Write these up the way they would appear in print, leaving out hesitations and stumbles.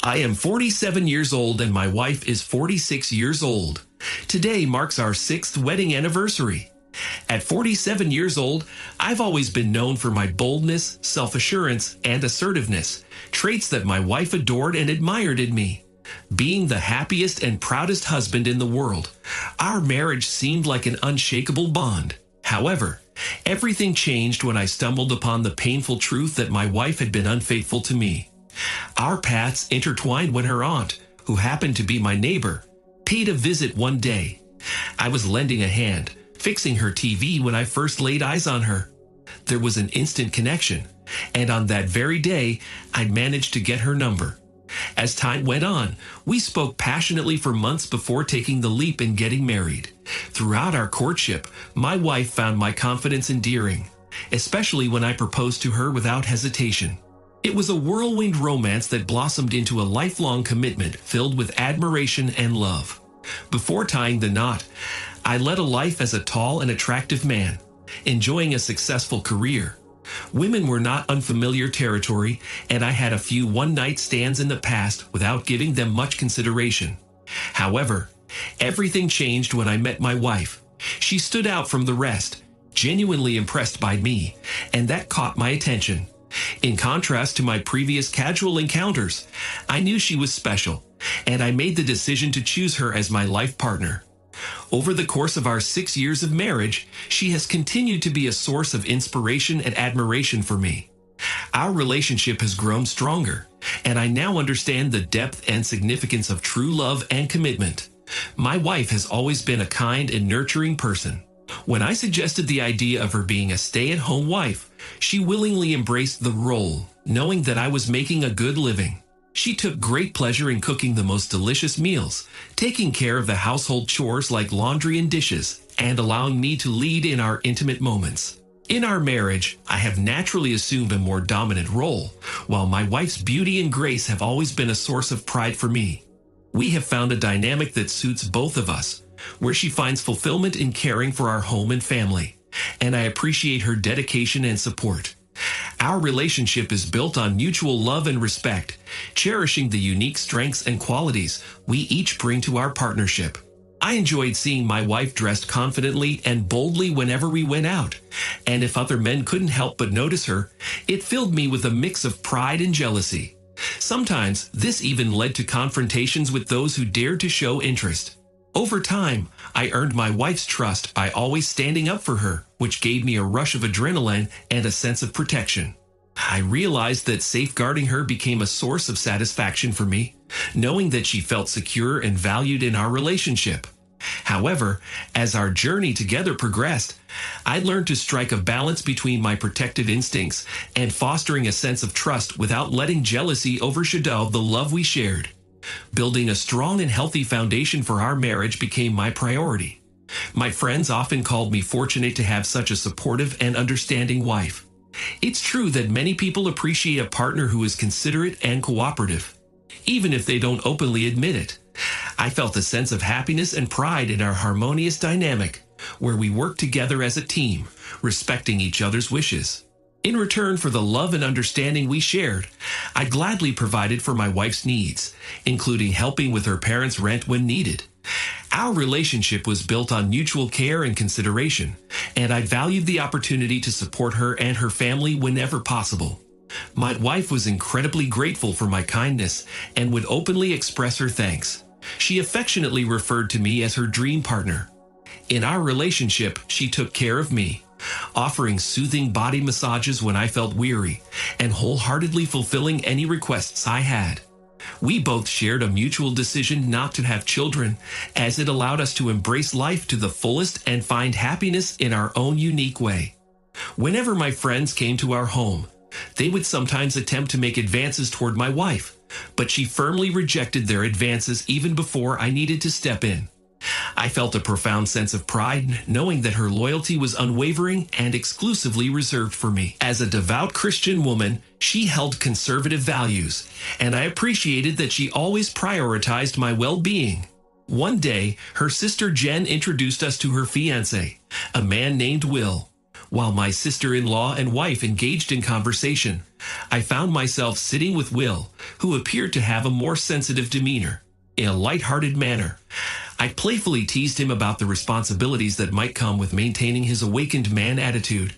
I am 47 years old and my wife is 46 years old. Today marks our 6th wedding anniversary. At 47 years old, I've always been known for my boldness, self-assurance, and assertiveness, traits that my wife adored and admired in me. Being the happiest and proudest husband in the world, our marriage seemed like an unshakable bond. However, everything changed when I stumbled upon the painful truth that my wife had been unfaithful to me. Our paths intertwined when her aunt, who happened to be my neighbor, paid a visit one day. I was lending a hand, fixing her TV when I first laid eyes on her. There was an instant connection, and on that very day, I managed to get her number. As time went on, we spoke passionately for months before taking the leap and getting married. Throughout our courtship, my wife found my confidence endearing, especially when I proposed to her without hesitation. It was a whirlwind romance that blossomed into a lifelong commitment filled with admiration and love. Before tying the knot, I led a life as a tall and attractive man, enjoying a successful career. Women were not unfamiliar territory, and I had a few one-night stands in the past without giving them much consideration. However, everything changed when I met my wife. She stood out from the rest, genuinely impressed by me, and that caught my attention. In contrast to my previous casual encounters, I knew she was special, and I made the decision to choose her as my life partner. Over the course of our 6 years of marriage, she has continued to be a source of inspiration and admiration for me. Our relationship has grown stronger, and I now understand the depth and significance of true love and commitment. My wife has always been a kind and nurturing person. When I suggested the idea of her being a stay-at-home wife, she willingly embraced the role, knowing that I was making a good living. She took great pleasure in cooking the most delicious meals, taking care of the household chores like laundry and dishes, and allowing me to lead in our intimate moments. In our marriage, I have naturally assumed a more dominant role, while my wife's beauty and grace have always been a source of pride for me. We have found a dynamic that suits both of us, where she finds fulfillment in caring for our home and family, and I appreciate her dedication and support. Our relationship is built on mutual love and respect, cherishing the unique strengths and qualities we each bring to our partnership. I enjoyed seeing my wife dressed confidently and boldly whenever we went out, and if other men couldn't help but notice her, it filled me with a mix of pride and jealousy. Sometimes this even led to confrontations with those who dared to show interest. Over time, I earned my wife's trust by always standing up for her, which gave me a rush of adrenaline and a sense of protection. I realized that safeguarding her became a source of satisfaction for me, knowing that she felt secure and valued in our relationship. However, as our journey together progressed, I learned to strike a balance between my protective instincts and fostering a sense of trust without letting jealousy overshadow the love we shared. Building a strong and healthy foundation for our marriage became my priority. My friends often called me fortunate to have such a supportive and understanding wife. It's true that many people appreciate a partner who is considerate and cooperative, even if they don't openly admit it. I felt a sense of happiness and pride in our harmonious dynamic, where we work together as a team, respecting each other's wishes. In return for the love and understanding we shared, I gladly provided for my wife's needs, including helping with her parents' rent when needed. Our relationship was built on mutual care and consideration, and I valued the opportunity to support her and her family whenever possible. My wife was incredibly grateful for my kindness and would openly express her thanks. She affectionately referred to me as her dream partner. In our relationship, she took care of me, offering soothing body massages when I felt weary, and wholeheartedly fulfilling any requests I had. We both shared a mutual decision not to have children, as it allowed us to embrace life to the fullest and find happiness in our own unique way. Whenever my friends came to our home, they would sometimes attempt to make advances toward my wife, but she firmly rejected their advances even before I needed to step in. I felt a profound sense of pride knowing that her loyalty was unwavering and exclusively reserved for me. As a devout Christian woman, she held conservative values, and I appreciated that she always prioritized my well-being. One day, her sister Jen introduced us to her fiancé, a man named Will. While my sister-in-law and wife engaged in conversation, I found myself sitting with Will, who appeared to have a more sensitive demeanor. In a light-hearted manner, I playfully teased him about the responsibilities that might come with maintaining his awakened man attitude,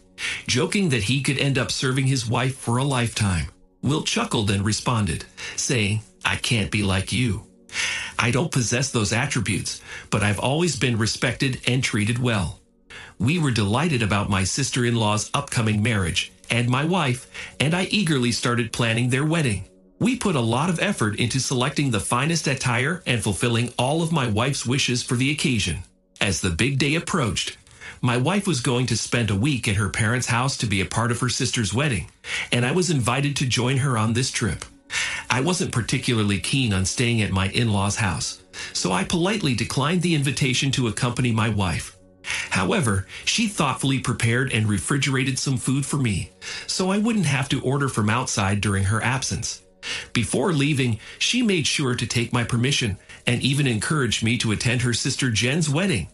joking that he could end up serving his wife for a lifetime. Will chuckled and responded, saying, "I can't be like you. I don't possess those attributes, but I've always been respected and treated well." We were delighted about my sister-in-law's upcoming marriage and my wife, and I eagerly started planning their wedding. We put a lot of effort into selecting the finest attire and fulfilling all of my wife's wishes for the occasion. As the big day approached, my wife was going to spend a week at her parents' house to be a part of her sister's wedding, and I was invited to join her on this trip. I wasn't particularly keen on staying at my in-laws' house, so I politely declined the invitation to accompany my wife. However, she thoughtfully prepared and refrigerated some food for me, so I wouldn't have to order from outside during her absence. Before leaving, she made sure to take my permission and even encouraged me to attend her sister Jen's wedding.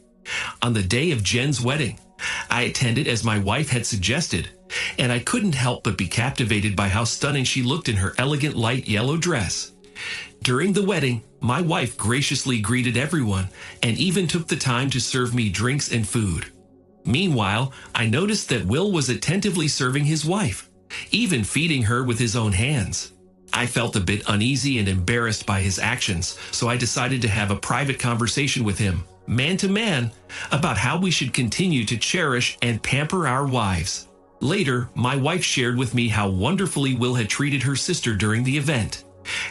On the day of Jen's wedding, I attended as my wife had suggested, and I couldn't help but be captivated by how stunning she looked in her elegant light yellow dress. During the wedding, my wife graciously greeted everyone and even took the time to serve me drinks and food. Meanwhile, I noticed that Will was attentively serving his wife, even feeding her with his own hands. I felt a bit uneasy and embarrassed by his actions, so I decided to have a private conversation with him, man to man, about how we should continue to cherish and pamper our wives. Later, my wife shared with me how wonderfully Will had treated her sister during the event.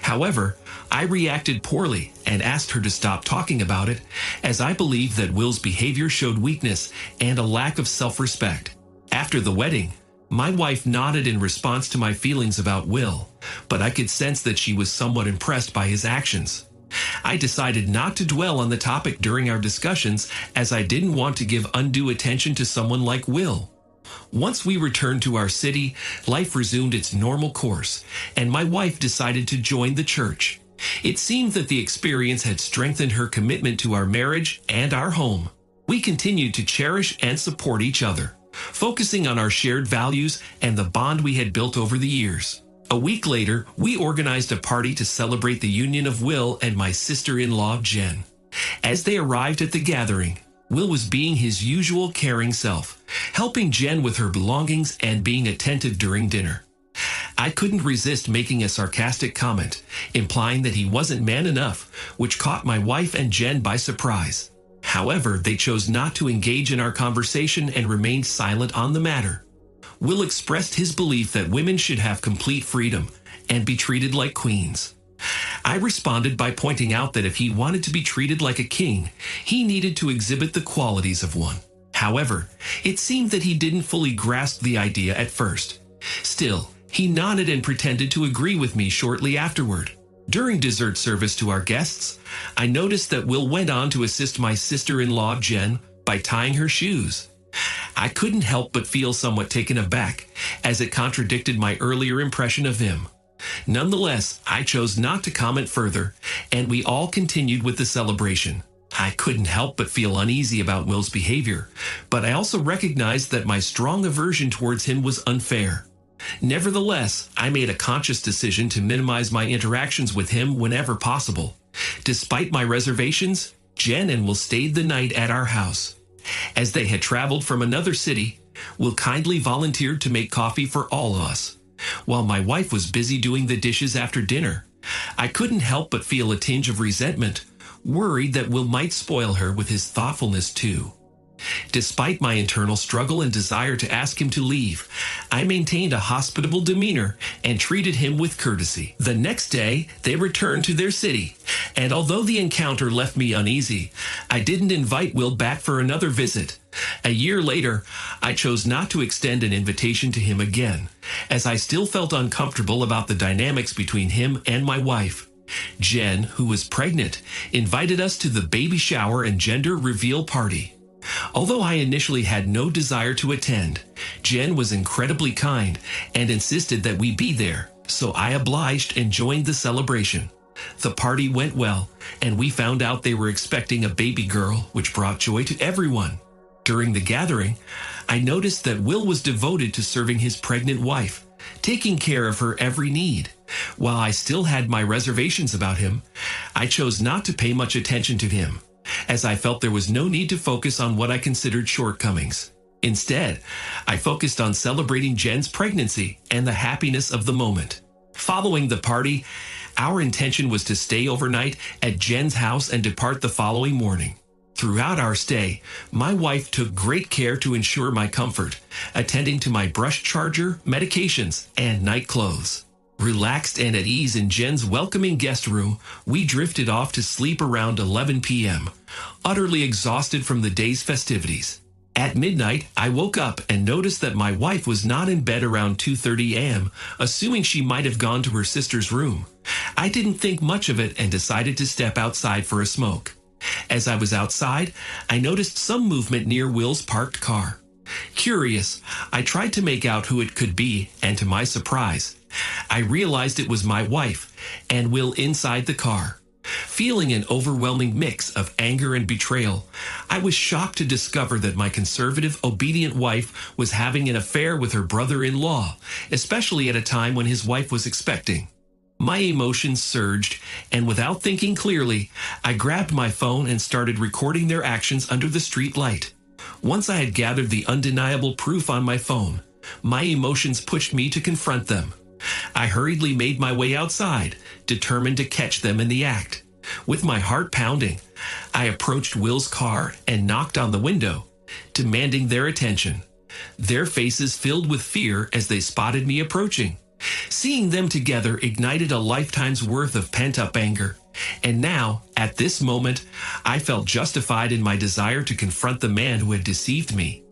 However, I reacted poorly and asked her to stop talking about it, as I believed that Will's behavior showed weakness and a lack of self-respect. After the wedding, my wife nodded in response to my feelings about Will, but I could sense that she was somewhat impressed by his actions. I decided not to dwell on the topic during our discussions, as I didn't want to give undue attention to someone like Will. Once we returned to our city, life resumed its normal course, and my wife decided to join the church. It seemed that the experience had strengthened her commitment to our marriage and our home. We continued to cherish and support each other, focusing on our shared values and the bond we had built over the years. A week later, we organized a party to celebrate the union of Will and my sister-in-law, Jen. As they arrived at the gathering, Will was being his usual caring self, helping Jen with her belongings and being attentive during dinner. I couldn't resist making a sarcastic comment, implying that he wasn't man enough, which caught my wife and Jen by surprise. However, they chose not to engage in our conversation and remained silent on the matter. Will expressed his belief that women should have complete freedom and be treated like queens. I responded by pointing out that if he wanted to be treated like a king, he needed to exhibit the qualities of one. However, it seemed that he didn't fully grasp the idea at first. Still, he nodded and pretended to agree with me shortly afterward. During dessert service to our guests, I noticed that Will went on to assist my sister-in-law, Jen, by tying her shoes. I couldn't help but feel somewhat taken aback, as it contradicted my earlier impression of him. Nonetheless, I chose not to comment further, and we all continued with the celebration. I couldn't help but feel uneasy about Will's behavior, but I also recognized that my strong aversion towards him was unfair. Nevertheless, I made a conscious decision to minimize my interactions with him whenever possible. Despite my reservations, Jen and Will stayed the night at our house. As they had traveled from another city, Will kindly volunteered to make coffee for all of us. While my wife was busy doing the dishes after dinner, I couldn't help but feel a tinge of resentment, worried that Will might spoil her with his thoughtfulness too. Despite my internal struggle and desire to ask him to leave, I maintained a hospitable demeanor and treated him with courtesy. The next day, they returned to their city, and although the encounter left me uneasy, I didn't invite Will back for another visit. A year later, I chose not to extend an invitation to him again, as I still felt uncomfortable about the dynamics between him and my wife. Jen, who was pregnant, invited us to the baby shower and gender reveal party. Although I initially had no desire to attend, Jen was incredibly kind and insisted that we be there, so I obliged and joined the celebration. The party went well, and we found out they were expecting a baby girl, which brought joy to everyone. During the gathering, I noticed that Will was devoted to serving his pregnant wife, taking care of her every need. While I still had my reservations about him, I chose not to pay much attention to him, as I felt there was no need to focus on what I considered shortcomings. Instead, I focused on celebrating Jen's pregnancy and the happiness of the moment. Following the party, our intention was to stay overnight at Jen's house and depart the following morning. Throughout our stay, my wife took great care to ensure my comfort, attending to my brush charger, medications, and night clothes. Relaxed and at ease in Jen's welcoming guest room, we drifted off to sleep around 11 p.m., utterly exhausted from the day's festivities. At midnight, I woke up and noticed that my wife was not in bed around 2:30 a.m., assuming she might have gone to her sister's room. I didn't think much of it and decided to step outside for a smoke. As I was outside, I noticed some movement near Will's parked car. Curious, I tried to make out who it could be, and to my surprise, I realized it was my wife and Will inside the car. Feeling an overwhelming mix of anger and betrayal, I was shocked to discover that my conservative, obedient wife was having an affair with her brother-in-law, especially at a time when his wife was expecting. My emotions surged, and without thinking clearly, I grabbed my phone and started recording their actions under the street light. Once I had gathered the undeniable proof on my phone, my emotions pushed me to confront them. I hurriedly made my way outside, determined to catch them in the act. With my heart pounding, I approached Will's car and knocked on the window, demanding their attention. Their faces filled with fear as they spotted me approaching. Seeing them together ignited a lifetime's worth of pent-up anger. And now, at this moment, I felt justified in my desire to confront the man who had deceived me.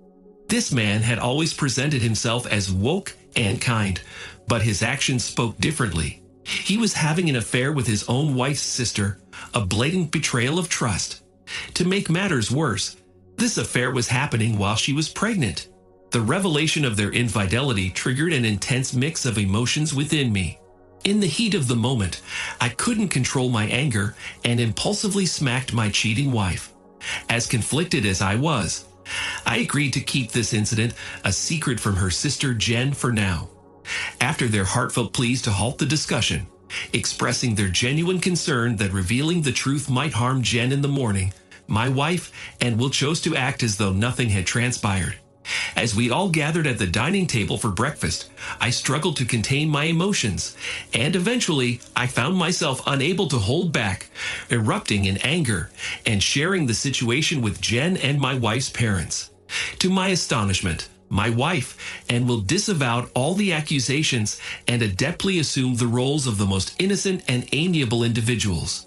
This man had always presented himself as woke and kind, but his actions spoke differently. He was having an affair with his own wife's sister, a blatant betrayal of trust. To make matters worse, this affair was happening while she was pregnant. The revelation of their infidelity triggered an intense mix of emotions within me. In the heat of the moment, I couldn't control my anger and impulsively smacked my cheating wife. As conflicted as I was, I agreed to keep this incident a secret from her sister Jen for now. After their heartfelt pleas to halt the discussion, expressing their genuine concern that revealing the truth might harm Jen in the morning, my wife and Will chose to act as though nothing had transpired. As we all gathered at the dining table for breakfast, I struggled to contain my emotions, and eventually I found myself unable to hold back, erupting in anger and sharing the situation with Jen and my wife's parents. To my astonishment, my wife and Will disavowed all the accusations and adeptly assumed the roles of the most innocent and amiable individuals.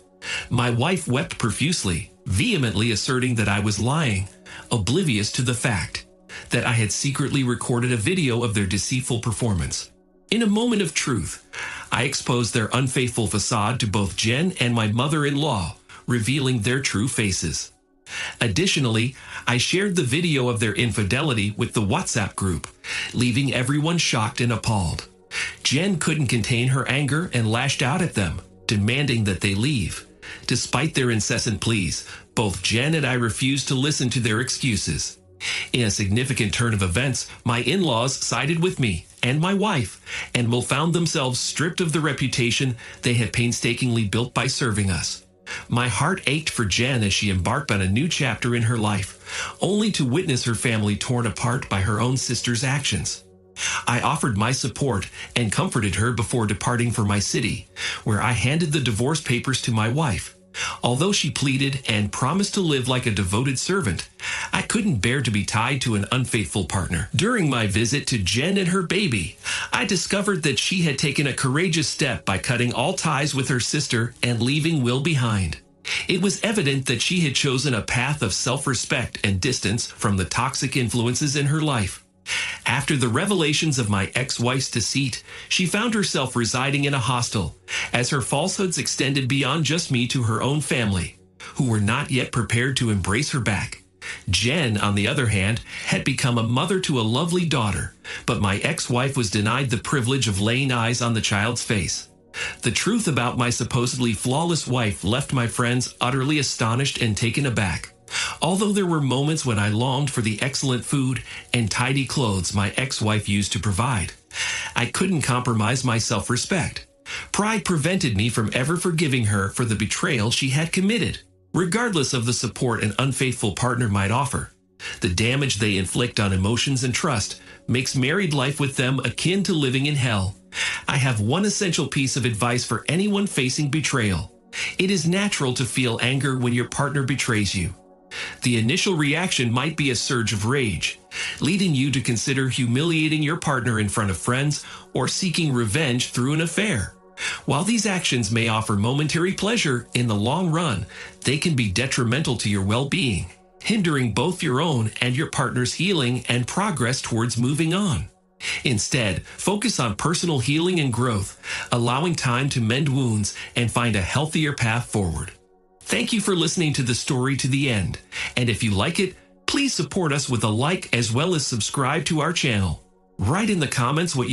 My wife wept profusely, vehemently asserting that I was lying, oblivious to the fact that I had secretly recorded a video of their deceitful performance. In a moment of truth, I exposed their unfaithful facade to both Jen and my mother-in-law, revealing their true faces. Additionally, I shared the video of their infidelity with the WhatsApp group, leaving everyone shocked and appalled. Jen couldn't contain her anger and lashed out at them, demanding that they leave. Despite their incessant pleas, both Jen and I refused to listen to their excuses. In a significant turn of events, my in-laws sided with me and my wife, and Will found themselves stripped of the reputation they had painstakingly built by serving us. My heart ached for Jen as she embarked on a new chapter in her life, only to witness her family torn apart by her own sister's actions. I offered my support and comforted her before departing for my city, where I handed the divorce papers to my wife. Although she pleaded and promised to live like a devoted servant, I couldn't bear to be tied to an unfaithful partner. During my visit to Jen and her baby, I discovered that she had taken a courageous step by cutting all ties with her sister and leaving Will behind. It was evident that she had chosen a path of self-respect and distance from the toxic influences in her life. After the revelations of my ex-wife's deceit, she found herself residing in a hostel, as her falsehoods extended beyond just me to her own family, who were not yet prepared to embrace her back. Jen, on the other hand, had become a mother to a lovely daughter, but my ex-wife was denied the privilege of laying eyes on the child's face. The truth about my supposedly flawless wife left my friends utterly astonished and taken aback. Although there were moments when I longed for the excellent food and tidy clothes my ex-wife used to provide, I couldn't compromise my self-respect. Pride prevented me from ever forgiving her for the betrayal she had committed, regardless of the support an unfaithful partner might offer. The damage they inflict on emotions and trust makes married life with them akin to living in hell. I have one essential piece of advice for anyone facing betrayal. It is natural to feel anger when your partner betrays you. The initial reaction might be a surge of rage, leading you to consider humiliating your partner in front of friends or seeking revenge through an affair. While these actions may offer momentary pleasure, in the long run, they can be detrimental to your well-being, hindering both your own and your partner's healing and progress towards moving on. Instead, focus on personal healing and growth, allowing time to mend wounds and find a healthier path forward. Thank you for listening to the story to the end, and if you like it, please support us with a like as well as subscribe to our channel. Write in the comments what you